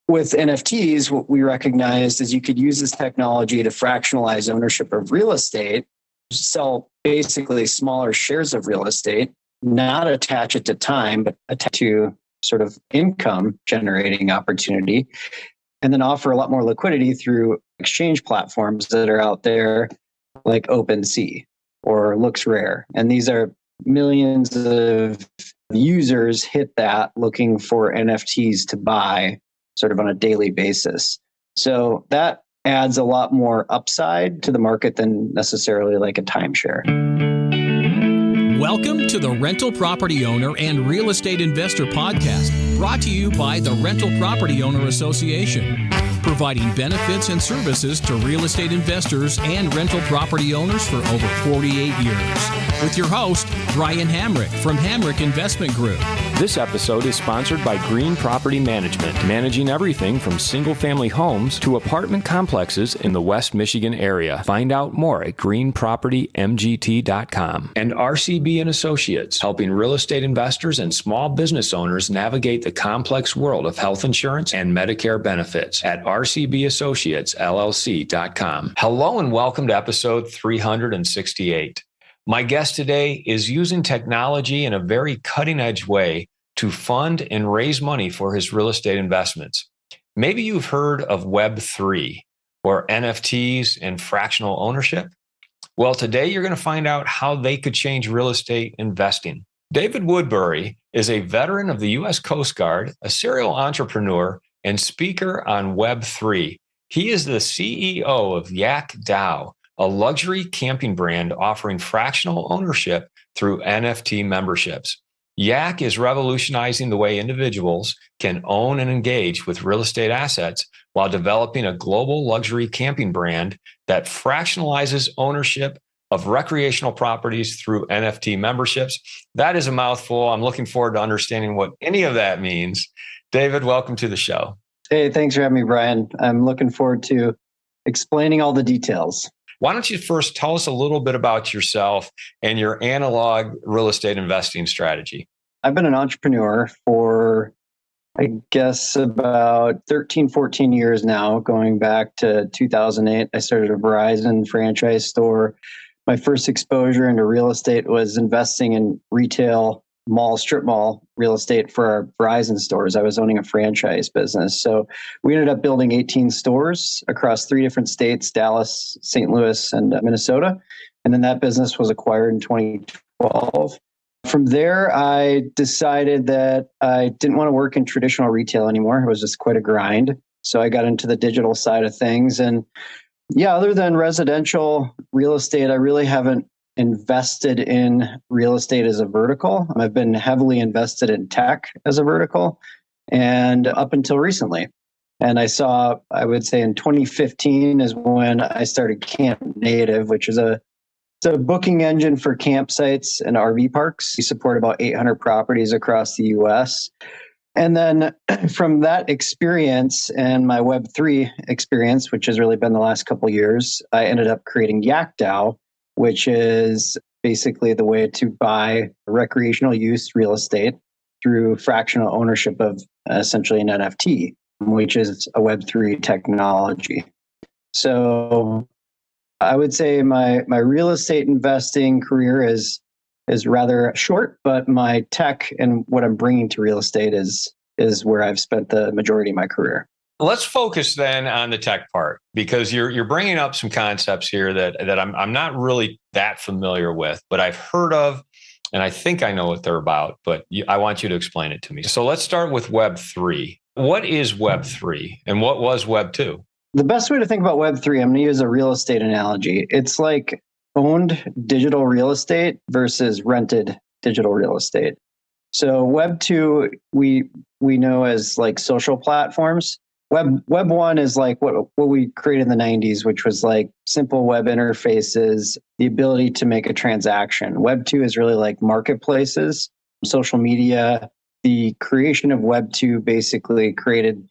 with NFTs, what we recognized is you could use this technology to fractionalize ownership of real estate, sell basically smaller shares of real estate, not attach it to time, but attach to sort of income generating opportunity, and then offer a lot more liquidity through exchange platforms that are out there like OpenSea or LooksRare. And these are millions of users hit that looking for NFTs to buy sort of on a daily basis. So that adds a lot more upside to the market than necessarily like a timeshare. Welcome to the Rental Property Owner and Real Estate Investor Podcast, brought to you by the Rental Property Owner Association, providing benefits and services to real estate investors and rental property owners for over 48 years. With your host, Brian Hamrick from Hamrick Investment Group. This episode is sponsored by Green Property Management, managing everything from single-family homes to apartment complexes in the West Michigan area. Find out more at greenpropertymgt.com. And RCB Associates, helping real estate investors and small business owners navigate the complex world of health insurance and Medicare benefits at rcbassociatesllc.com. Hello and welcome to episode 368. My guest today is using technology in a very cutting-edge way to fund and raise money for his real estate investments. Maybe you've heard of Web3 or NFTs and fractional ownership. Well, today you're going to find out how they could change real estate investing. David Woodbury is a veteran of the U.S. Coast Guard, a serial entrepreneur, and speaker on Web3. He is the CEO of Yak DAO, a luxury camping brand offering fractional ownership through NFT memberships. Yak is revolutionizing the way individuals can own and engage with real estate assets while developing a global luxury camping brand that fractionalizes ownership of recreational properties through NFT memberships. That is a mouthful. I'm looking forward to understanding what any of that means. David, welcome to the show. Hey, thanks for having me, Brian. I'm looking forward to explaining all the details. Why don't you first tell us a little bit about yourself and your analog real estate investing strategy? I've been an entrepreneur for, I guess, about 13, 14 years now, going back to 2008. I started a Verizon franchise store. My first exposure into real estate was investing in retail strip mall real estate for our Verizon stores. I was owning a franchise business. So we ended up building 18 stores across 3 different states, Dallas, St. Louis, and Minnesota. And then that business was acquired in 2012. From there, I decided that I didn't want to work in traditional retail anymore. It was just quite a grind. So I got into the digital side of things. And yeah, other than residential real estate, I really haven't invested in real estate as a vertical. I've been heavily invested in tech as a vertical and up until recently. And I would say in 2015 is when I started Camp Native, which is it's a booking engine for campsites and RV parks. We support about 800 properties across the US. And then from that experience and my Web3 experience, which has really been the last couple of years, I ended up creating Yak DAO, which is basically the way to buy recreational use real estate through fractional ownership of essentially an NFT, which is a Web3 technology. So I would say my real estate investing career is rather short, but my tech and what I'm bringing to real estate is where I've spent the majority of my career. Let's focus then on the tech part, because you're bringing up some concepts here that I'm not really that familiar with, but I've heard of, and I think I know what they're about, but I want you to explain it to me. So let's start with Web3. What is Web3 and what was Web2? The best way to think about Web3, I'm going to use a real estate analogy. It's like owned digital real estate versus rented digital real estate. So Web2, we know as like social platforms. Web 1 is like what we created in the 90s, which was like simple web interfaces, the ability to make a transaction. Web 2 is really like marketplaces, social media. The creation of Web 2 basically created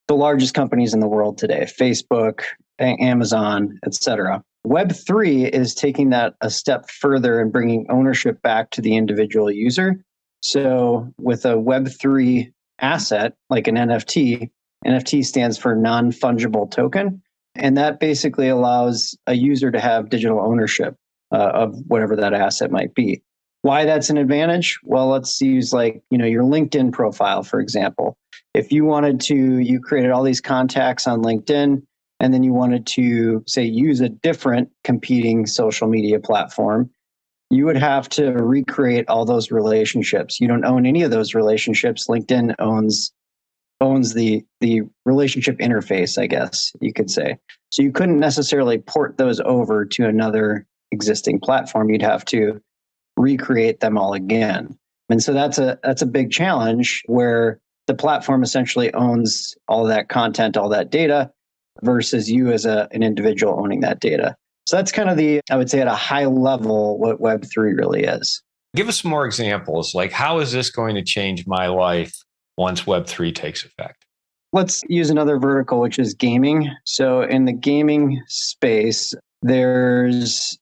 the largest companies in the world today, Facebook, Amazon, etc. Web 3 is taking that a step further and bringing ownership back to the individual user. So with a Web 3 asset, like an NFT, NFT stands for non-fungible token. And that basically allows a user to have digital ownership of whatever that asset might be. Why that's an advantage? Well, let's use your LinkedIn profile, for example. If you wanted to, you created all these contacts on LinkedIn, and then you wanted to, say, use a different competing social media platform, you would have to recreate all those relationships. You don't own any of those relationships. LinkedIn owns the relationship interface, I guess you could say. So you couldn't necessarily port those over to another existing platform. You'd have to recreate them all again. And so that's a big challenge where the platform essentially owns all that content, all that data, versus you as an individual owning that data. So that's kind of I would say at a high level, what Web3 really is. Give us some more examples. Like, how is this going to change my life once Web3 takes effect? Let's use another vertical, which is gaming. So in the gaming space, there's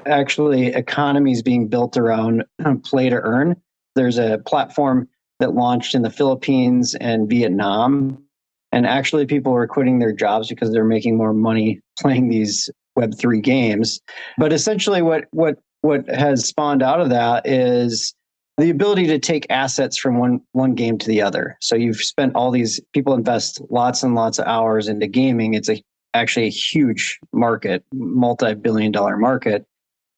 actually economies being built around play to earn. There's a platform that launched in the Philippines and Vietnam. And actually people are quitting their jobs because they're making more money playing these Web3 games. But essentially what has spawned out of that is the ability to take assets from one game to the other. So you've spent all these, people invest lots and lots of hours into gaming. It's actually a huge market, multi-billion-dollar market.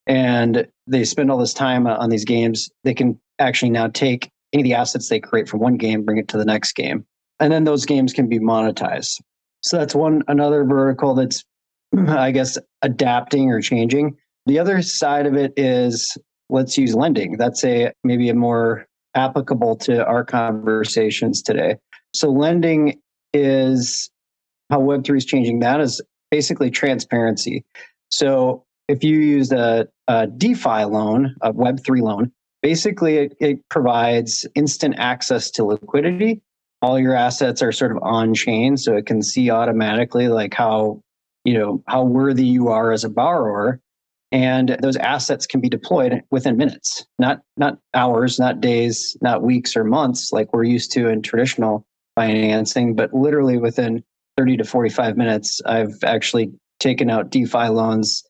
And they spend all this time on these games. They can actually now take any of the assets they create from one game, bring it to the next game. And then those games can be monetized. So that's another vertical that's, I guess, adapting or changing. The other side of it is, let's use lending. That's maybe a more applicable to our conversations today. So lending is how Web3 is changing. That is basically transparency. So if you use a DeFi loan, a Web3 loan, basically it provides instant access to liquidity. All your assets are sort of on chain, so it can see automatically like how worthy you are as a borrower. And those assets can be deployed within minutes, not hours, not days, not weeks or months like we're used to in traditional financing, but literally within 30 to 45 minutes. I've actually taken out DeFi loans,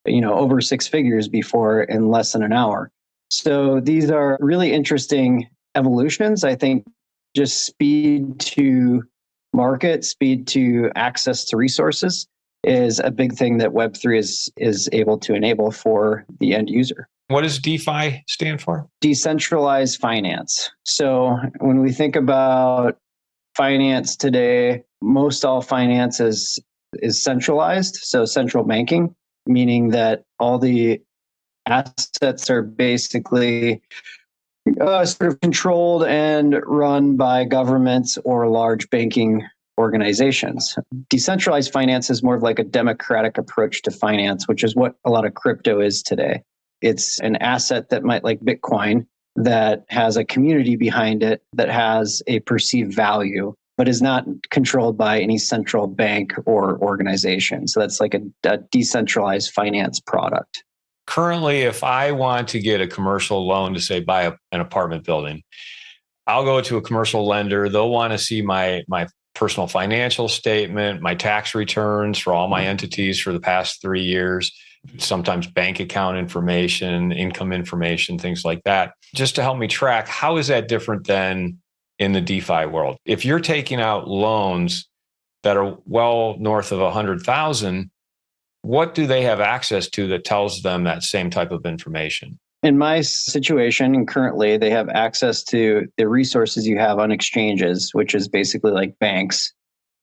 over six figures before in less than an hour. So these are really interesting evolutions. I think just speed to market, speed to access to resources is a big thing that Web3 is able to enable for the end user. What does DeFi stand for? Decentralized finance. So when we think about finance today, most all finance is centralized. So central banking, meaning that all the assets are basically sort of controlled and run by governments or large banking organizations. Decentralized finance is more of like a democratic approach to finance, which is what a lot of crypto is today. It's an asset that might, like Bitcoin, that has a community behind it that has a perceived value, but is not controlled by any central bank or organization. So that's like a decentralized finance product. Currently, if I want to get a commercial loan to, say, buy an apartment building, I'll go to a commercial lender. They'll want to see my personal financial statement, my tax returns for all my entities for the past 3 years, sometimes bank account information, income information, things like that, just to help me track how is that different than in the DeFi world. If you're taking out loans that are well north of 100,000, what do they have access to that tells them that same type of information? In my situation, and currently, they have access to the resources you have on exchanges, which is basically like banks.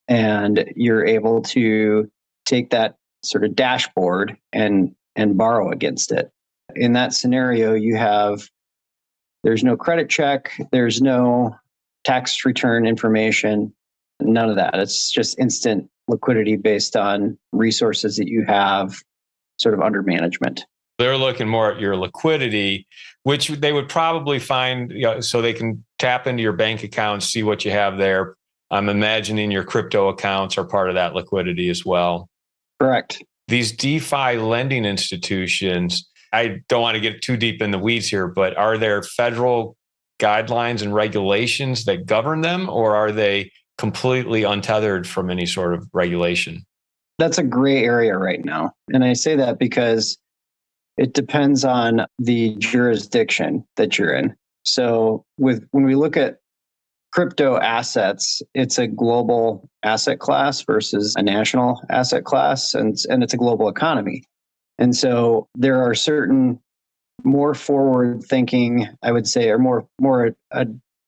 And you're able to take that sort of dashboard and borrow against it. In that scenario, there's no credit check, there's no tax return information, none of that. It's just instant liquidity based on resources that you have sort of under management. They're looking more at your liquidity, which they would probably find, so they can tap into your bank accounts, see what you have there. I'm imagining your crypto accounts are part of that liquidity as well. Correct. These DeFi lending institutions, I don't want to get too deep in the weeds here, but are there federal guidelines and regulations that govern them, or are they completely untethered from any sort of regulation? That's a gray area right now. And I say that because it depends on the jurisdiction that you're in. So when we look at crypto assets, it's a global asset class versus a national asset class, and it's a global economy. And so there are certain more forward thinking, I would say, or more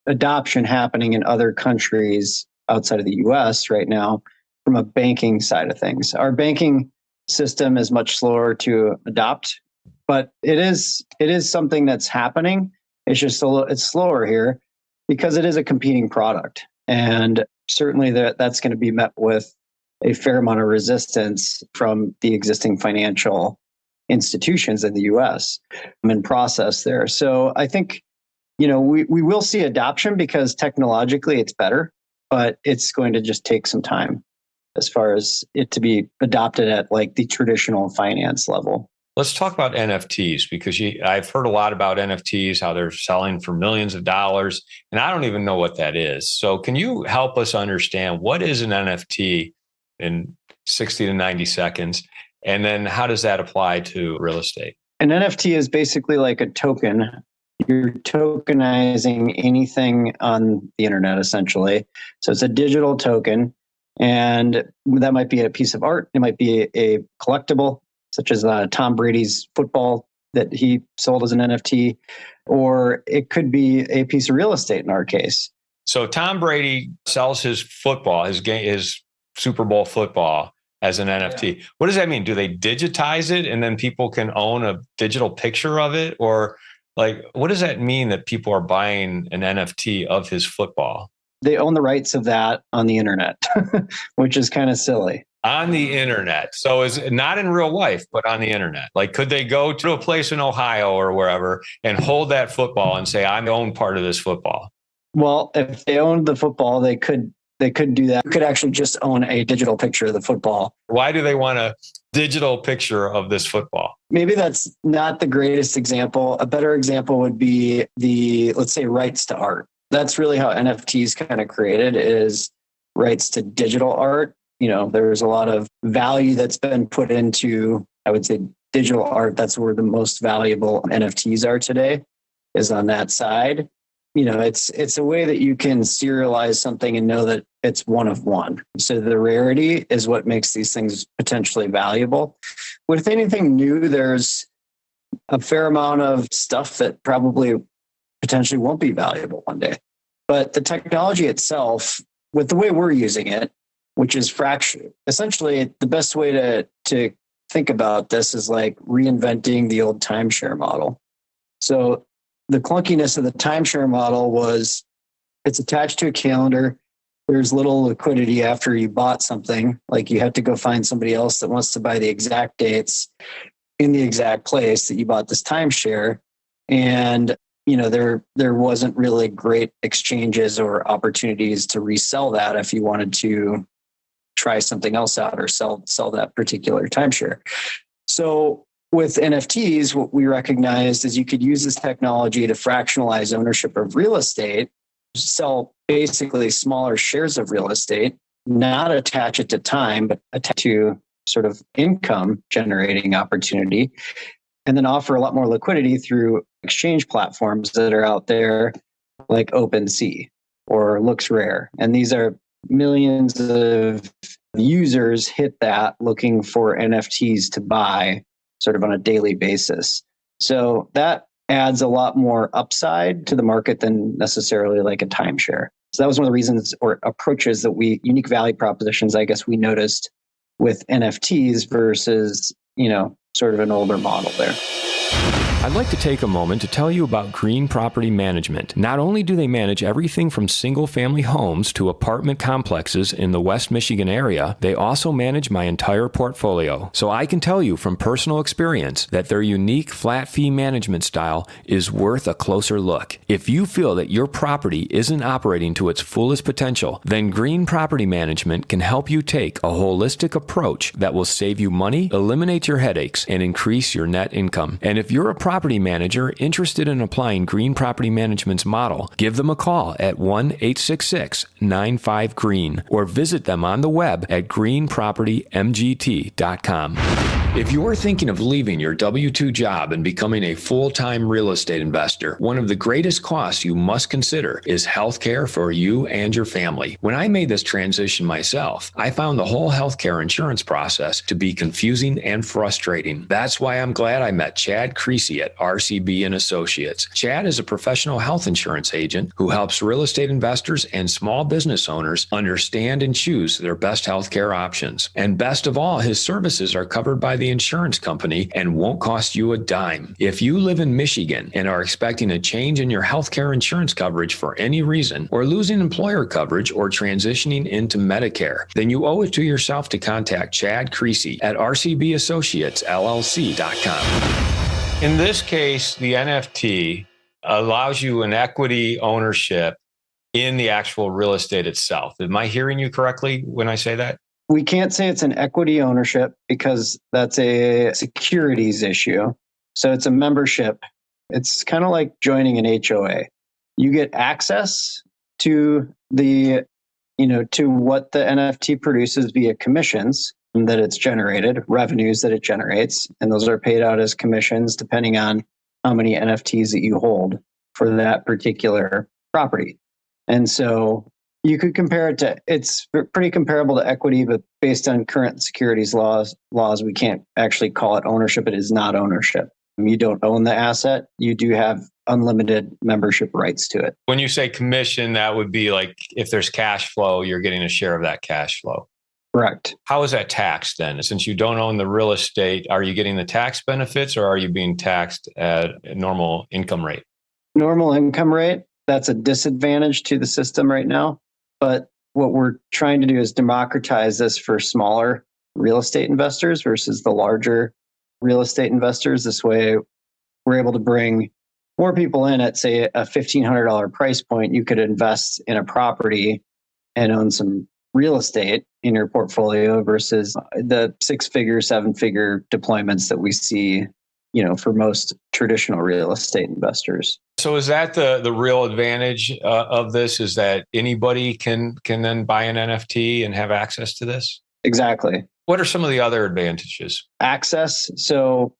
adoption happening in other countries outside of the US right now from a banking side of things. Our banking system is much slower to adopt, but it is something that's happening. It's just it's slower here because it is a competing product. And certainly that's going to be met with a fair amount of resistance from the existing financial institutions in the US and process there. So I think, we will see adoption because technologically it's better, but it's going to just take some time as far as it to be adopted at like the traditional finance level. Let's talk about NFTs, because I've heard a lot about NFTs, how they're selling for millions of dollars, and I don't even know what that is. So can you help us understand what is an NFT in 60 to 90 seconds? And then how does that apply to real estate? An NFT is basically like a token. You're tokenizing anything on the internet, essentially. So it's a digital token, and that might be a piece of art. It might be a collectible, such as Tom Brady's football that he sold as an NFT, or it could be a piece of real estate in our case. So Tom Brady sells his football, his Super Bowl football as an NFT. Yeah. What does that mean? Do they digitize it and then people can own a digital picture of it? Or like, what does that mean that people are buying an NFT of his football? They own the rights of that on the internet, which is kind of silly. On the internet. So is it not in real life, but on the internet? Like, could they go to a place in Ohio or wherever and hold that football and say, I own part of this football? Well, if they owned the football, they could do that. You could actually just own a digital picture of the football. Why do they want a digital picture of this football? Maybe that's not the greatest example. A better example would be let's say, rights to art. That's really how NFTs kind of created, is rights to digital art. There's a lot of value that's been put into, I would say, digital art. That's where the most valuable NFTs are today, is on that side. It's a way that you can serialize something and know that it's one of one. So the rarity is what makes these things potentially valuable. With anything new, there's a fair amount of stuff that probably potentially won't be valuable one day. But the technology itself, with the way we're using it, which is fractional, essentially the best way to think about this is like reinventing the old timeshare model. So the clunkiness of the timeshare model was it's attached to a calendar. There's little liquidity after you bought something. Like, you have to go find somebody else that wants to buy the exact dates in the exact place that you bought this timeshare. And, there wasn't really great exchanges or opportunities to resell that if you wanted to try something else out or sell that particular timeshare. So with NFTs, what we recognized is you could use this technology to fractionalize ownership of real estate, sell basically smaller shares of real estate, not attach it to time, but attach to sort of income generating opportunity, and then offer a lot more liquidity through exchange platforms that are out there like OpenSea or LooksRare. And these are millions of users hit that looking for NFTs to buy sort of on a daily basis. So that adds a lot more upside to the market than necessarily like a timeshare. So that was one of the reasons or approaches that unique value propositions, I guess, we noticed with NFTs versus, sort of an older model there. I'd like to take a moment to tell you about Green Property Management. Not only do they manage everything from single-family homes to apartment complexes in the West Michigan area, they also manage my entire portfolio. So I can tell you from personal experience that their unique flat fee management style is worth a closer look. If you feel that your property isn't operating to its fullest potential, then Green Property Management can help you take a holistic approach that will save you money, eliminate your headaches, and increase your net income. And if you're a property manager interested in applying Green Property Management's model, give them a call at 1-866-95-GREEN or visit them on the web at greenpropertymgt.com. If you're thinking of leaving your W-2 job and becoming a full-time real estate investor, one of the greatest costs you must consider is healthcare for you and your family. When I made this transition myself, I found the whole healthcare insurance process to be confusing and frustrating. That's why I'm glad I met Chad Creasy at RCB Associates. Chad is a professional health insurance agent who helps real estate investors and small business owners understand and choose their best healthcare options. And best of all, his services are covered by the insurance company and won't cost you a dime. If you live in Michigan and are expecting a change in your healthcare insurance coverage for any reason, or losing employer coverage or transitioning into Medicare, then you owe it to yourself to contact Chad Creasy at rcbassociatesllc.com. In this case, the NFT allows you an equity ownership in the actual real estate itself. Am I hearing you correctly when I say that? We can't say it's an equity ownership because that's a securities issue. So it's a membership. It's kind of like joining an HOA. You get access to to what the NFT produces via commissions that it's generated, revenues that it generates. And those are paid out as commissions depending on how many NFTs that you hold for that particular property. And so you could compare it to, it's pretty comparable to equity, but based on current securities laws, we can't actually call it ownership. It is not ownership. You don't own the asset. You do have unlimited membership rights to it. When you say commission, that would be like if there's cash flow, you're getting a share of that cash flow. Correct. How is that taxed then? Since you don't own the real estate, are you getting the tax benefits or are you being taxed at a normal income rate? Normal income rate, that's a disadvantage to the system right now. But what we're trying to do is democratize this for smaller real estate investors versus the larger real estate investors. This way, we're able to bring more people in at, say, a $1,500 price point. You could invest in a property and own some real estate in your portfolio versus the 6-figure, 7-figure deployments that we see, for most traditional real estate investors. So is that the real advantage of this, is that anybody can then buy an NFT and have access to this? Exactly. What are some of the other advantages? Access. So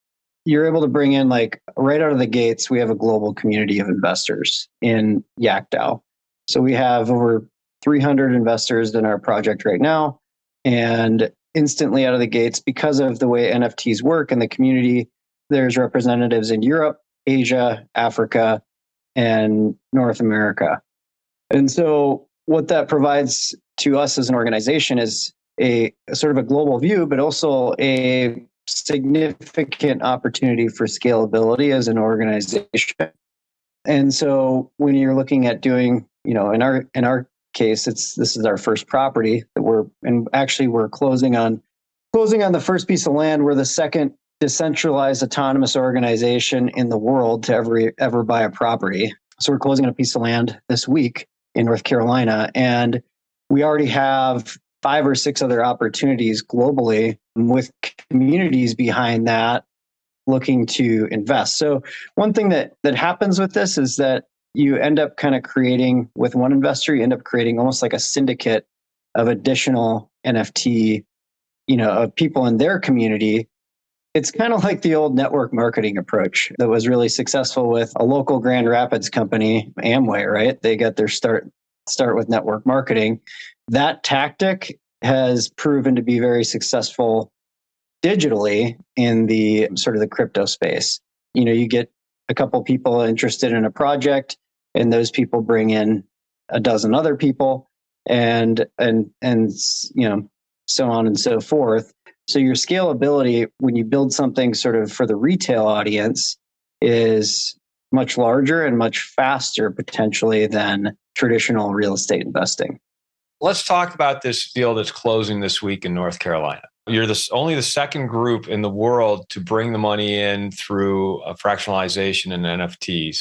you're able to bring in, like, right out of the gates, we have a global community of investors in YakDAO. So we have over 300 investors in our project right now. And instantly out of the gates, because of the way NFTs work in the community, there's representatives in Europe, Asia, Africa, and North America. And so what that provides to us as an organization is a sort of a global view, but also a significant opportunity for scalability as an organization. And so when you're looking at doing, in our case, this is our first property that we're closing on the first piece of land. We're the second decentralized autonomous organization in the world to ever buy a property. So we're closing on a piece of land this week in North Carolina, and we already have 5 or 6 other opportunities globally with communities behind that looking to invest. So one thing that happens with this is that you end up kind of creating, with one investor, you end up creating almost like a syndicate of additional NFT, of people in their community. It's kind of like the old network marketing approach that was really successful with a local Grand Rapids company, Amway, right? They got their start with network marketing. That tactic has proven to be very successful digitally in the sort of the crypto space. You get a couple people interested in a project, and those people bring in a dozen other people, and so on and so forth. So your scalability when you build something sort of for the retail audience is much larger and much faster potentially than traditional real estate investing. Let's talk about this deal that's closing this week in North Carolina. You're only the second group in the world to bring the money in through a fractionalization and NFTs.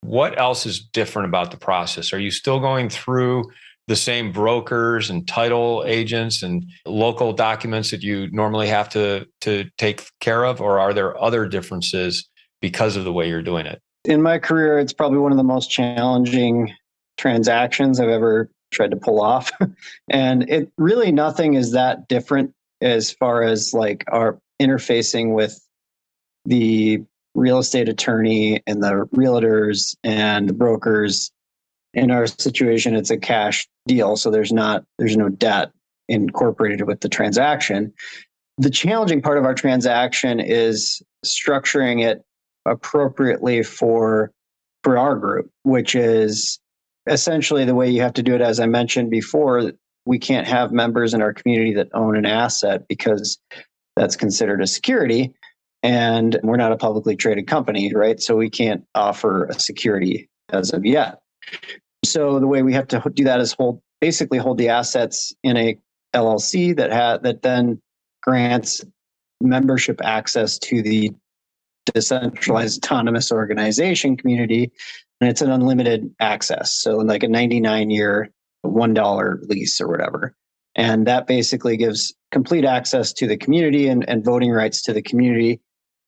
What else is different about the process? Are you still going through the same brokers and title agents and local documents that you normally have to take care of, or are there other differences because of the way you're doing it? In my career, it's probably one of the most challenging transactions I've ever tried to pull off. And it really, nothing is that different as far as like our interfacing with the real estate attorney and the realtors and the brokers. In our situation, it's a cash deal. So there's no debt incorporated with the transaction. The challenging part of our transaction is structuring it appropriately for our group, which is essentially the way you have to do it. As I mentioned before, we can't have members in our community that own an asset because that's considered a security. And we're not a publicly traded company, right? So we can't offer a security as of yet. So the way we have to do that is basically hold the assets in a LLC that then grants membership access to the decentralized autonomous organization community. And it's an unlimited access. So like a 99-year, $1 lease or whatever. And that basically gives complete access to the community and voting rights to the community.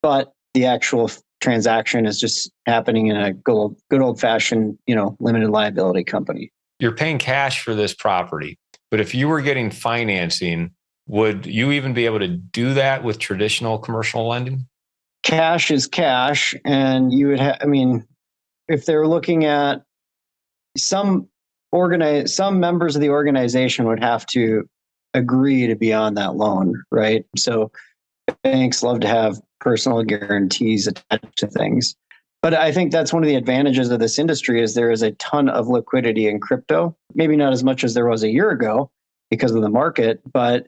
But the actual transaction is just happening in a good old-fashioned, limited liability company. You're paying cash for this property, but if you were getting financing, would you even be able to do that with traditional commercial lending? Cash is cash, and you would have. If they're looking at some members of the organization would have to agree to be on that loan, right? So banks love to have personal guarantees attached to things. But I think that's one of the advantages of this industry is there is a ton of liquidity in crypto. Maybe not as much as there was a year ago because of the market, but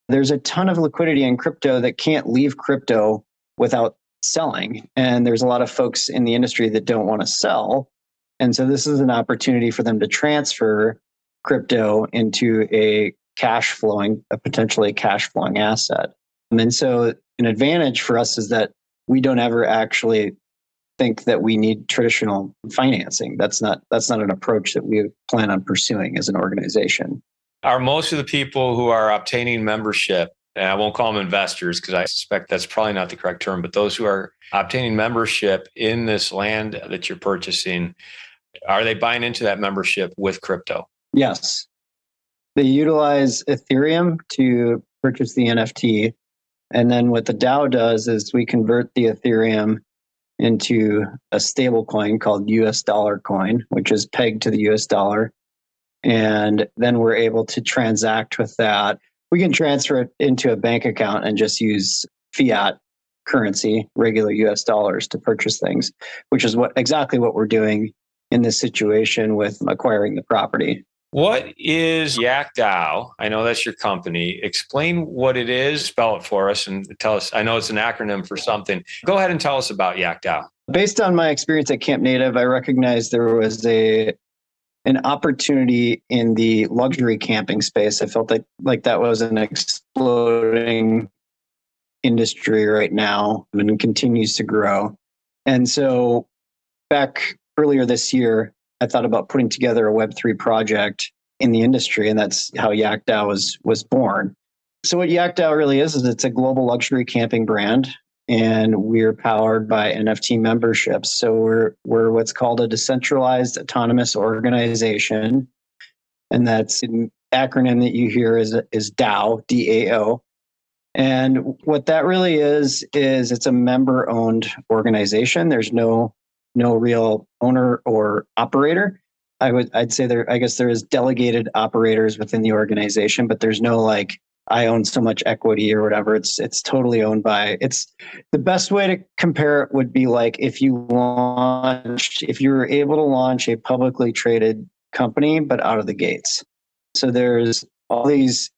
there's a ton of liquidity in crypto that can't leave crypto without selling. And there's a lot of folks in the industry that don't want to sell. And so this is an opportunity for them to transfer crypto into a potentially cash flowing asset. And so an advantage for us is that we don't ever actually think that we need traditional financing. That's not an approach that we plan on pursuing as an organization. Are most of the people who are obtaining membership, and I won't call them investors because I suspect that's probably not the correct term, but those who are obtaining membership in this land that you're purchasing, are they buying into that membership with crypto? Yes. They utilize Ethereum to purchase the NFT. And then what the DAO does is we convert the Ethereum into a stable coin called US dollar coin, which is pegged to the US dollar. And then we're able to transact with that. We can transfer it into a bank account and just use fiat currency, regular US dollars, to purchase things, which is exactly what we're doing in this situation with acquiring the property. What is YakDAO? I know that's your company. Explain what it is, spell it for us, and tell us. I know it's an acronym for something. Go ahead and tell us about YakDAO. Based on my experience at Camp Native, I recognized there was an opportunity in the luxury camping space. I felt like that was an exploding industry right now and continues to grow. And so back earlier this year, I thought about putting together a Web3 project in the industry, and that's how YakDAO was born. So what YakDAO really is it's a global luxury camping brand, and we're powered by NFT memberships. So we're what's called a decentralized autonomous organization, and that's an acronym that you hear is DAO, DAO. And what that really is it's a member-owned organization. There's no real owner or operator. I'd say I guess there is delegated operators within the organization, but there's no I own so much equity or whatever. It's totally owned by. It's the best way to compare it would be like if you were able to launch a publicly traded company, but out of the gates. So there's all these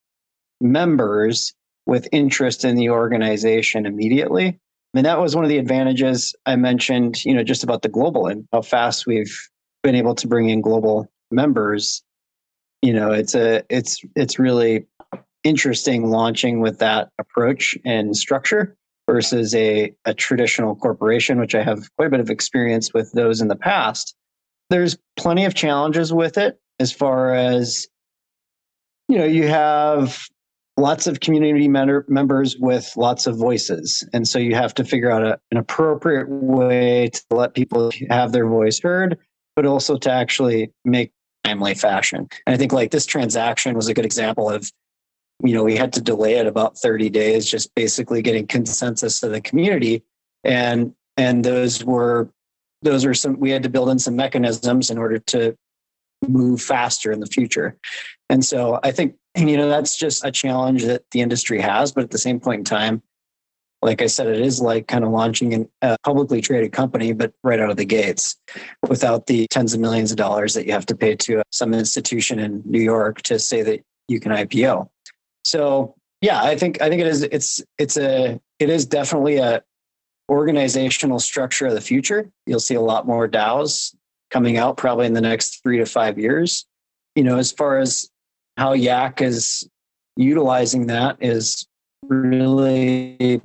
members with interest in the organization immediately. And that was one of the advantages I mentioned, just about the global and how fast we've been able to bring in global members. It's really interesting launching with that approach and structure versus a traditional corporation, which I have quite a bit of experience with those in the past. There's plenty of challenges with it as far as, you have lots of community members with lots of voices. And so you have to figure out an appropriate way to let people have their voice heard, but also to actually make timely fashion. And I think like this transaction was a good example of, we had to delay it about 30 days, just basically getting consensus of the community. And those were some, we had to build in some mechanisms in order to move faster in the future. And so I think, that's just a challenge that the industry has. But at the same point in time, like I said, it is like kind of launching a publicly traded company, but right out of the gates without the tens of millions of dollars that you have to pay to some institution in New York to say that you can IPO. So yeah, I think it is definitely a organizational structure of the future. You'll see a lot more DAOs coming out probably in the next 3 to 5 years. As far as how Yak is utilizing that is really,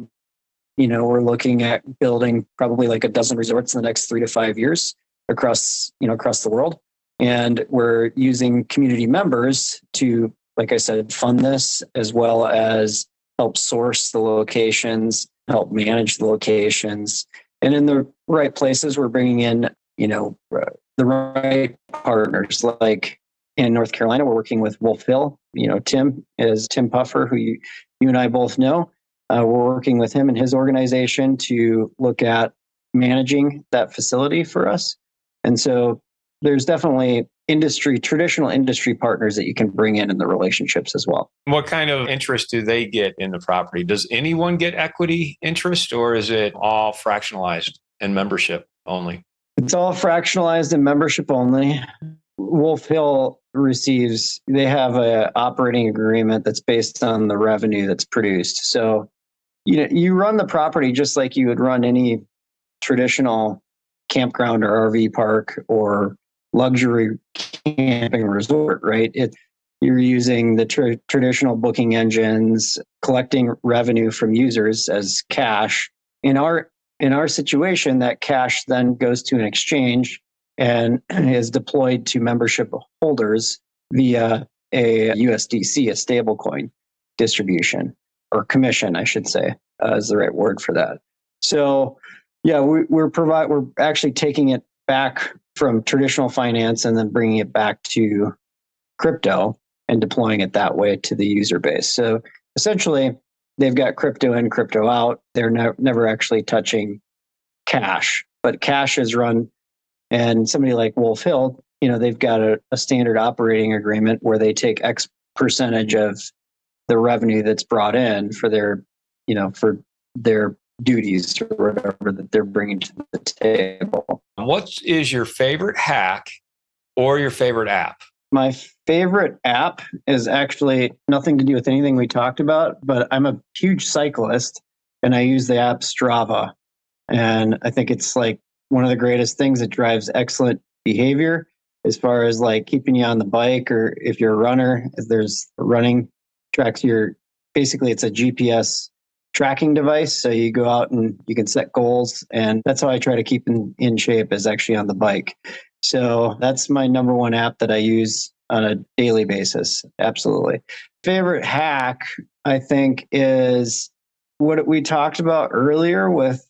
we're looking at building probably like a dozen resorts in the next 3 to 5 years across the world. And we're using community members to, like I said, fund this as well as help source the locations, help manage the locations. And in the right places, we're bringing in, the right partners. Like in North Carolina, we're working with Wolf Hill. Tim Puffer, who you and I both know. We're working with him and his organization to look at managing that facility for us. And so there's definitely traditional industry partners that you can bring in the relationships as well. What kind of interest do they get in the property? Does anyone get equity interest, or is it all fractionalized and membership only? It's all fractionalized and membership only. Wolf Hill they have an operating agreement that's based on the revenue that's produced. So, you run the property just like you would run any traditional campground or RV park or luxury camping resort, right? You're using the traditional booking engines, collecting revenue from users as cash. In our situation, that cash then goes to an exchange and is deployed to membership holders via a USDC, a stablecoin distribution or commission, I should say, is the right word for that. So, yeah, we're actually taking it back from traditional finance and then bringing it back to crypto and deploying it that way to the user base. So essentially, they've got crypto in, crypto out. They're never actually touching cash, but cash is run. And somebody like Wolf Hill, they've got a standard operating agreement where they take X percentage of the revenue that's brought in for their duties or whatever that they're bringing to the table. What is your favorite hack or your favorite app? My favorite app is actually nothing to do with anything we talked about, but I'm a huge cyclist and I use the app Strava. And I think it's like one of the greatest things that drives excellent behavior as far as like keeping you on the bike, or if you're a runner, there's running tracks basically it's a GPS tracking device. So you go out and you can set goals. And that's how I try to keep in shape, is actually on the bike. So that's my number one app that I use on a daily basis. Absolutely. Favorite hack, I think, is what we talked about earlier with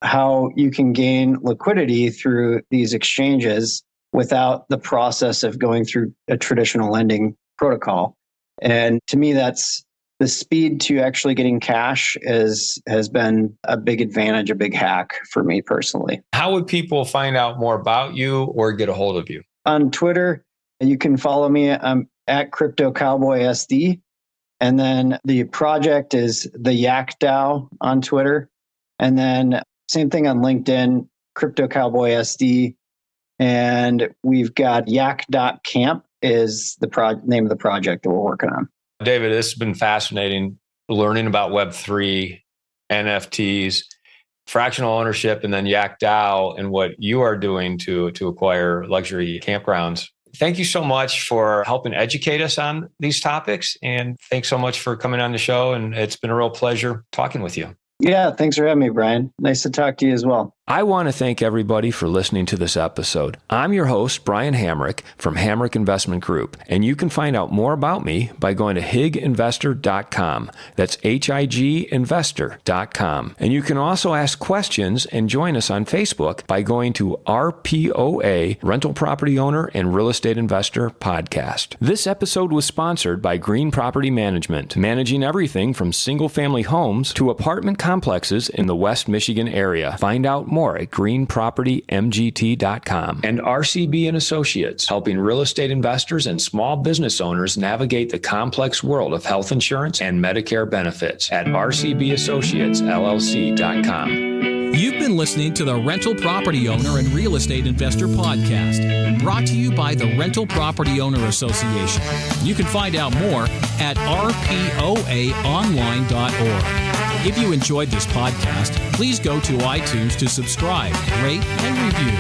how you can gain liquidity through these exchanges without the process of going through a traditional lending protocol. And to me, that's the speed to actually getting cash has been a big advantage, a big hack for me personally. How would people find out more about you or get a hold of you? On Twitter, you can follow me. I'm at Crypto Cowboy SD. And then the project is the Yak DAO on Twitter. And then same thing on LinkedIn, Crypto Cowboy SD. And we've got yak.camp is the name of the project that we're working on. David, this has been fascinating, learning about Web3, NFTs, fractional ownership, and then Yak DAO and what you are doing to acquire luxury campgrounds. Thank you so much for helping educate us on these topics. And thanks so much for coming on the show. And it's been a real pleasure talking with you. Yeah, thanks for having me, Brian. Nice to talk to you as well. I want to thank everybody for listening to this episode. I'm your host, Brian Hamrick from Hamrick Investment Group, and you can find out more about me by going to higinvestor.com. That's HIGinvestor.com. And you can also ask questions and join us on Facebook by going to RPOA, Rental Property Owner and Real Estate Investor Podcast. This episode was sponsored by Green Property Management, managing everything from single-family homes to apartment complexes in the West Michigan area. Find out more at greenpropertymgt.com. And RCB Associates, helping real estate investors and small business owners navigate the complex world of health insurance and Medicare benefits at rcbassociatesllc.com. You've been listening to the Rental Property Owner and Real Estate Investor Podcast, brought to you by the Rental Property Owner Association. You can find out more at rpoaonline.org. If you enjoyed this podcast, please go to iTunes to subscribe, rate, and review.